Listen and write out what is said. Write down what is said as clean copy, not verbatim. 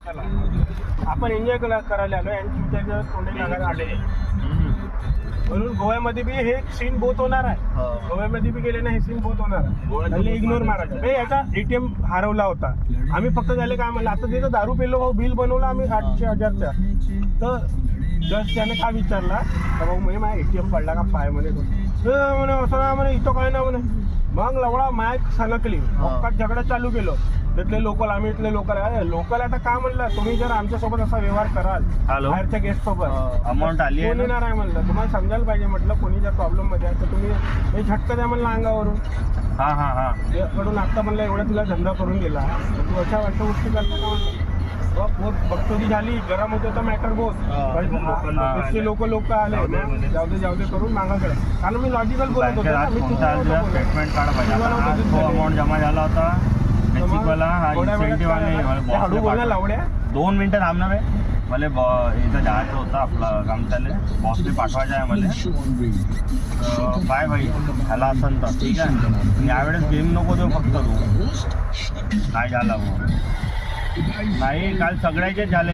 चला आपण एन्जॉय करायला आलो आणि तुमच्या तोंडी लागायला आले म्हणून गोव्यामध्ये बी हे सीन बोत होणार आहे. गोव्यामध्ये बी गेले ना हे सीन बोत होणार आहे. इग्नोर मारायचं. याचा ATM हरवला होता. आम्ही फक्त झाले काय म्हणलं आता तिथं दारू पेलो बिल बनवलं आम्ही 800,000चा. तर जस्ट त्याने काय विचारला तर भाऊ म्हणे माझ्या ATM पडला का पाय म्हणे म्हणे असं ना म्हणे इथं काय ना म्हणे. मग लवडा माय सनकली झगडा चालू केलो. तिथले लोकल आम्ही इथले लोकल आता काय म्हणलं तुम्ही जर आमच्यासोबत असा व्यवहार कराल बाहेरच्या गेस्ट सोबत अमाऊंट आली कोण येणार आहे म्हणलं तुम्हाला समजायला पाहिजे म्हटलं कोणी जर प्रॉब्लेम मध्ये आहे तर तुम्ही हे झटका द्या म्हणलं अंगावरून. कडून आता म्हणलं एवढा तुला धंदा करून दिला तू अशा गोष्टी करता का म्हणलं. बघतोरी झाली गरम होते तर मॅटर बोल लोक आले जाऊ दे करून मागाकडे कारण मी लॉजिकल बोलत होतो स्टेटमेंट काढ पाहिजे. अमाऊंट जमा झाला होता हळू बोलला लावड्या 2 मिनिटं थांबणार आहे. मला इथं जायचं होतं आपलं काम चालले बॉसने पाठवायचं आहे मला. बाय भाई ह्याला असं तर ठीक आहे. यावेळेस गेम नको देऊ फक्त तू. काय झालं नाही काल सगळ्याचे झाले.